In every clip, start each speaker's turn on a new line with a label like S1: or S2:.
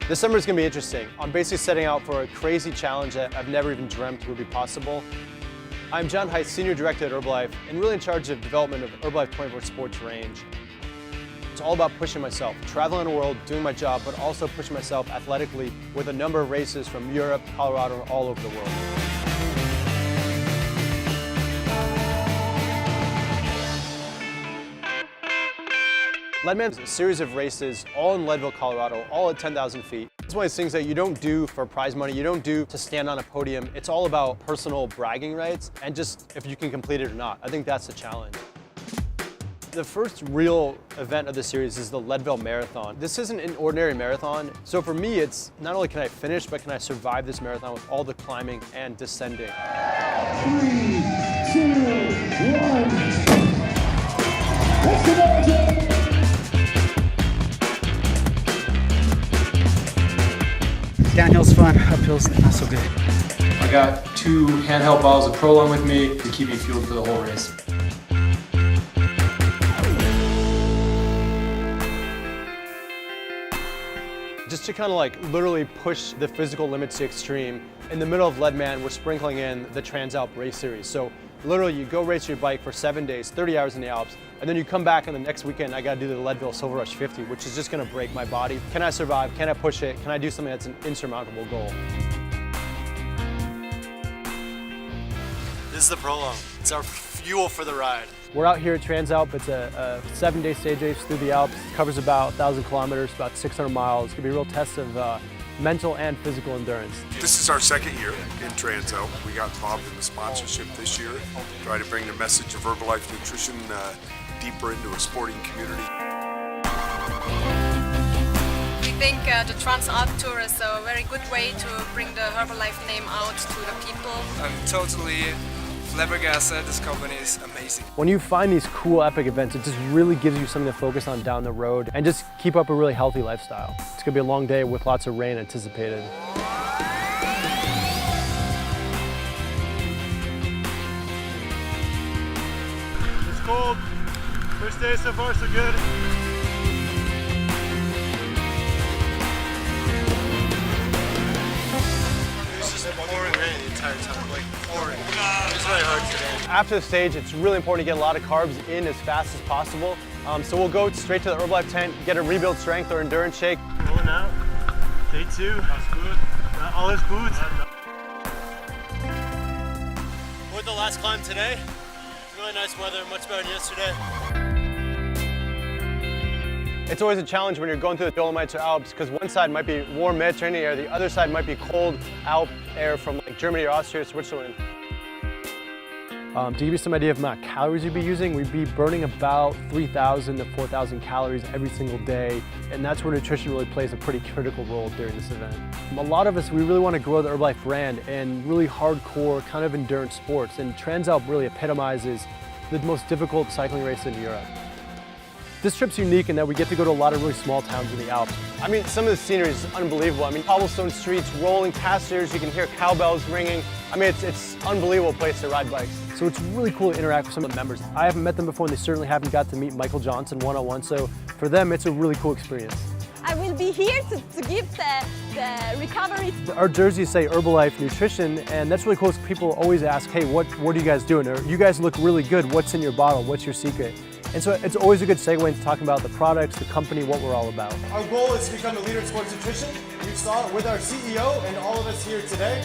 S1: This summer is going to be interesting. I'm basically setting out for a crazy challenge that I've never even dreamt would be possible. I'm John Heiss, Senior Director at Herbalife, and really in charge of development of Herbalife24 sports range. It's all about pushing myself, traveling the world, doing my job, but also pushing myself athletically with a number of races from Europe, Colorado, and all over the world. Leadman is a series of races, all in Leadville, Colorado, all at 10,000 feet. It's one of those things that you don't do for prize money, you don't do to stand on a podium. It's all about personal bragging rights and just if you can complete it or not. I think that's the challenge. The first real event of the series is the Leadville Marathon. This isn't an ordinary marathon, so for me it's not only can I finish, but can I survive this marathon with all the climbing and descending.
S2: 3, 2, 1. Let's go!
S3: Downhill's fun, uphill's not so good.
S4: I got 2 handheld bottles of Prolong with me to keep me fueled for the whole race.
S1: Just to kind of like literally push the physical limits to extreme, in the middle of Leadman, we're sprinkling in the Transalp race series. So literally you go race your bike for 7 days, 30 hours in the Alps, and then you come back and the next weekend I gotta do the Leadville Silver Rush 50, which is just gonna break my body. Can I survive? Can I push it? Can I do something that's an insurmountable goal? This is the Prolong. It's our fuel for the ride. We're out here at Transalp. It's a 7-day stage race through the Alps. It covers about 1,000 kilometers, about 600 miles. It's gonna be a real test of mental and physical endurance.
S5: This is our second year in Transalp. We got involved in the sponsorship this year, try to bring the message of Herbalife nutrition deeper into a sporting community.
S6: We think the Transalp Tour is a very good way to bring the Herbalife name out to the people.
S7: I'm totally flabbergasted. This company is amazing.
S1: When you find these cool epic events, it just really gives you something to focus on down the road and just keep up a really healthy lifestyle. It's gonna be a long day with lots of rain anticipated.
S8: It's cold. First day so far so good. It's just pouring rain the entire time, like pouring. It's really hard today. After the stage, it's really important to get a lot of carbs in as fast as possible. So we'll go straight to the Herbalife tent, get a rebuild strength or endurance shake. Rolling out. Day 2. That's good. All is good. With the last climb today, really nice weather, much better than yesterday. It's always a challenge when you're going through the Dolomites or Alps because one side might be warm Mediterranean air, the other side might be cold Alp air from like Germany or Austria or Switzerland. To give you some idea of the amount of calories you'd be using, we'd be burning about 3,000 to 4,000 calories every single day, and that's where nutrition really plays a pretty critical role during this event. A lot of us, we really want to grow the Herbalife brand and really hardcore kind of endurance sports, and Transalp really epitomizes the most difficult cycling race in Europe. This trip's unique in that we get to go to a lot of really small towns in the Alps. I mean, some of the scenery is unbelievable. I mean, cobblestone streets, rolling casters, you can hear cowbells ringing. I mean, it's an unbelievable place to ride bikes. So it's really cool to interact with some of the members. I haven't met them before and they certainly haven't got to meet Michael Johnson one-on-one, so for them, it's a really cool experience.
S9: I will be here to give the recovery.
S1: Our jerseys say Herbalife Nutrition, and that's really cool because people always ask, hey, what are you guys doing? Or you guys look really good. What's in your bottle? What's your secret? And so it's always a good segue into talking about the products, the company, what we're all about.
S8: Our goal is to become a leader in sports nutrition. We saw it with our CEO and all of us here today.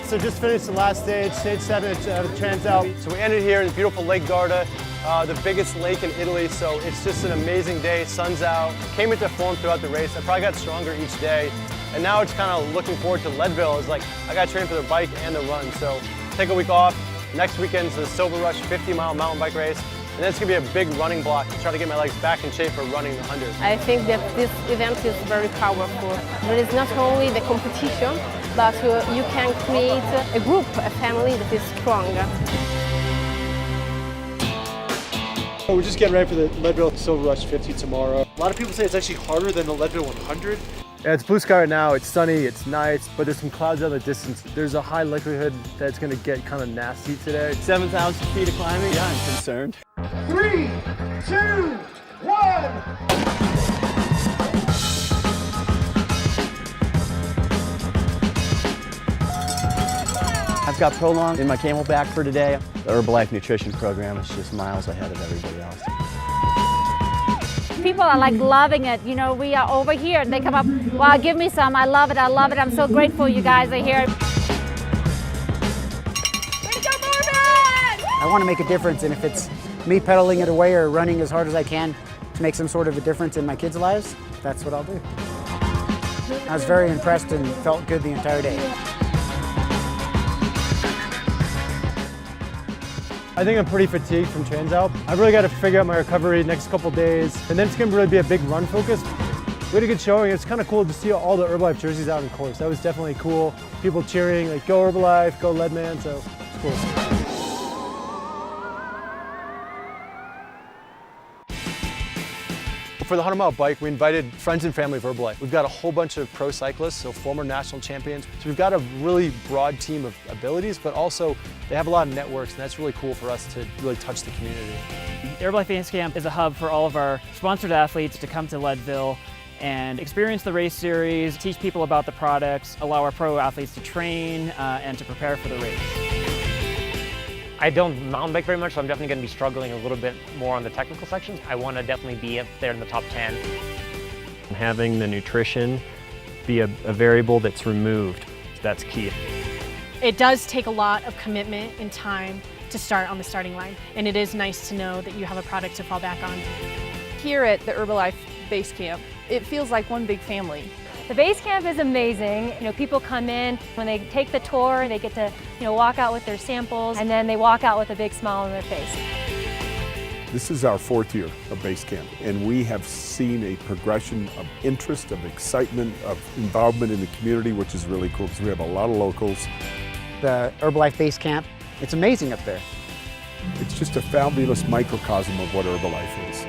S8: So just finished the last stage 7 at Transalp. So we ended here in beautiful Lake Garda, the biggest lake in Italy. So it's just an amazing day, sun's out. Came into form throughout the race. I probably got stronger each day. And now it's kind of looking forward to Leadville. It's like, I got to train for the bike and the run. So take a week off. Next weekend's the Silver Rush 50-mile mountain bike race. And then it's gonna be a big running block to try to get my legs back in shape for running the 100.
S9: I think that this event is very powerful. There is not only the competition, but you can create a group, a family that is strong.
S8: So we're just getting ready for the Leadville Silver Rush 50 tomorrow. A lot of people say it's actually harder than the Leadville 100.
S1: Yeah, it's blue sky right now, it's sunny, it's nice, but there's some clouds out in the distance. There's a high likelihood that it's gonna get kind of nasty today. 7,000 feet of climbing, yeah, I'm concerned.
S2: 3, 2, 1.
S3: I've got Prolong in my Camelback for today. The Herbalife nutrition program is just miles ahead of everybody else.
S10: People are like loving it. You know, we are over here and they come up, wow, give me some. I love it. I love it. I'm so grateful you guys are here.
S3: I want to make a difference, and if it's me pedaling it away or running as hard as I can to make some sort of a difference in my kids' lives, that's what I'll do. I was very impressed and felt good the entire day.
S8: I think I'm pretty fatigued from TransAlp. I've really got to figure out my recovery next couple days, and then it's going to really be a big run focus. We had a good showing. It's kind of cool to see all the Herbalife jerseys out in course. That was definitely cool. People cheering, like, go Herbalife, go Leadman, so it's cool. For the 100-mile bike, we invited friends and family of Herbalife. We've got a whole bunch of pro cyclists, so former national champions. So we've got a really broad team of abilities, but also they have a lot of networks, and that's really cool for us to really touch the community.
S11: Herbalife Base Camp is a hub for all of our sponsored athletes to come to Leadville and experience the race series, teach people about the products, allow our pro athletes to train and to prepare for the race.
S12: I don't mountain bike very much, so I'm definitely going to be struggling a little bit more on the technical sections. I want to definitely be up there in the top 10.
S13: Having the nutrition be a variable that's removed, that's key.
S14: It does take a lot of commitment and time to start on the starting line, and it is nice to know that you have a product to fall back on.
S15: Here at the Herbalife Base Camp, it feels like one big family.
S9: The base camp is amazing. You know, people come in, when they take the tour, they get to, walk out with their samples, and then they walk out with a big smile on their face.
S5: This is our 4th year of base camp, and we have seen a progression of interest, of excitement, of involvement in the community, which is really cool because we have a lot of locals.
S3: The Herbalife Base Camp, it's amazing up there.
S5: It's just a fabulous microcosm of what Herbalife is.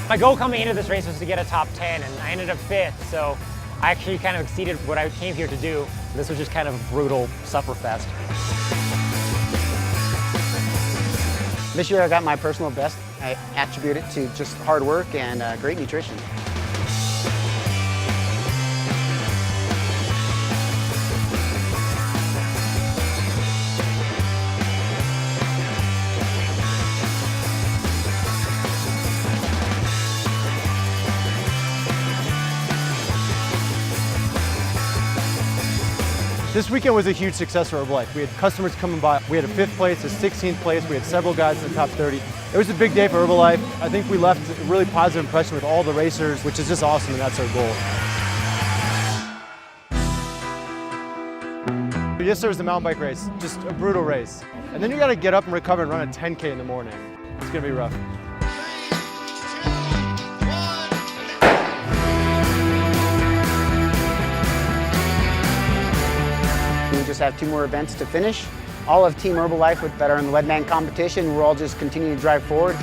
S12: My goal coming into this race was to get a top 10, and I ended up 5th, so I actually kind of exceeded what I came here to do. This was just kind of a brutal sufferfest.
S3: This year I got my personal best. I attribute it to just hard work and great nutrition.
S8: This weekend was a huge success for Herbalife. We had customers coming by. We had a 5th place, a 16th place. We had several guys in the top 30. It was a big day for Herbalife. I think we left a really positive impression with all the racers, which is just awesome, and that's our goal. Yesterday was the mountain bike race, just a brutal race. And then you gotta get up and recover and run a 10K in the morning. It's gonna be rough.
S3: We just have 2 more events to finish. All of Team Herbalife that are in the Leadman competition, we're all just continuing to drive forward.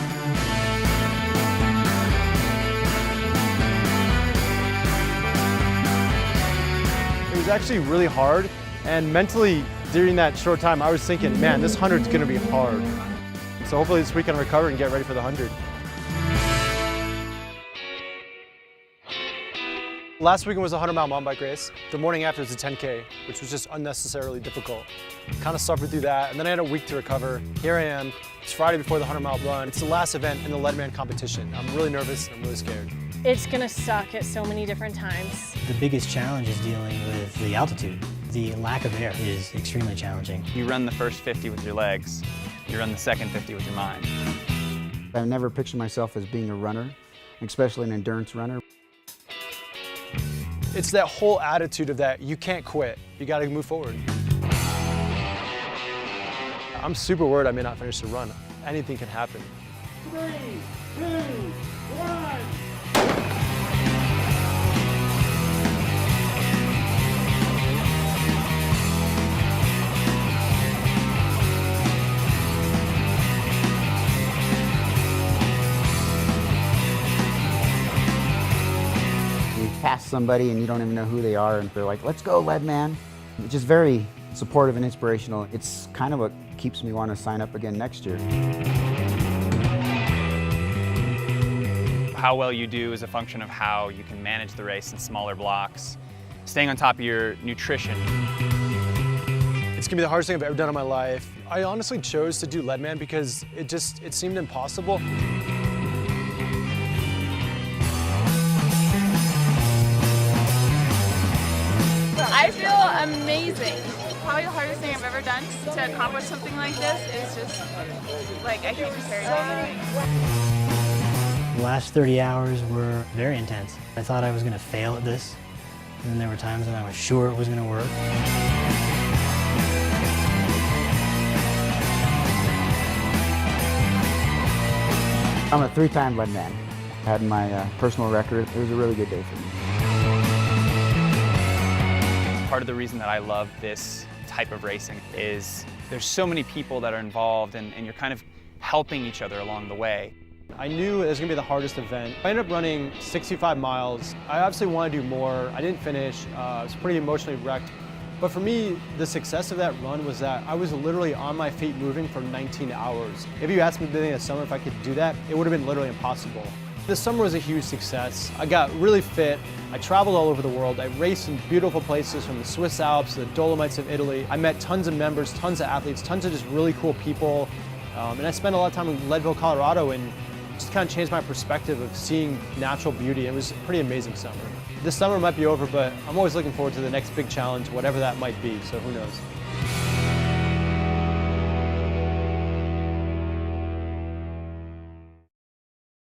S8: It was actually really hard, and mentally during that short time I was thinking, man, this 100's gonna be hard. So hopefully this weekend I'll recover and get ready for the 100. Last weekend was a 100-mile mountain bike race. The morning after was a 10K, which was just unnecessarily difficult. Kind of suffered through that, and then I had a week to recover. Here I am. It's Friday before the 100-mile run. It's the last event in the Leadman competition. I'm really nervous, and I'm really scared.
S14: It's gonna suck at so many different times.
S16: The biggest challenge is dealing with the altitude. The lack of air is extremely challenging.
S17: You run the first 50 with your legs. You run the second 50 with your mind.
S3: I've never pictured myself as being a runner, especially an endurance runner.
S8: It's that whole attitude of that you can't quit. You got to move forward. I'm super worried I may not finish the run. Anything can happen.
S2: 3, 2, 1.
S3: Pass somebody and you don't even know who they are and they're like, let's go, lead man. It's just very supportive and inspirational. It's kind of what keeps me wanting to sign up again next year.
S17: How well you do is a function of how you can manage the race in smaller blocks, staying on top of your nutrition.
S8: It's gonna be the hardest thing I've ever done in my life. I honestly chose to do Leadman because it seemed impossible.
S15: I feel amazing. Probably the hardest thing I've ever done to accomplish something like this is just, like, I can't compare it.
S16: The last 30 hours were very intense. I thought I was going to fail at this, and then there were times when I was sure it was going to work.
S3: I'm a 3-time lead man. I had my personal record. It was a really good day for me.
S17: Part of the reason that I love this type of racing is there's so many people that are involved and you're kind of helping each other along the way.
S8: I knew it was gonna be the hardest event. I ended up running 65 miles. I obviously wanted to do more. I didn't finish. I was pretty emotionally wrecked. But for me, the success of that run was that I was literally on my feet moving for 19 hours. If you asked me at the beginning of the summer if I could do that, it would have been literally impossible. The summer was a huge success. I got really fit. I traveled all over the world. I raced in beautiful places from the Swiss Alps to the Dolomites of Italy. I met tons of members, tons of athletes, tons of just really cool people. And I spent a lot of time in Leadville, Colorado, and just kind of changed my perspective of seeing natural beauty. It was a pretty amazing summer. This summer might be over, but I'm always looking forward to the next big challenge, whatever that might be, so who knows.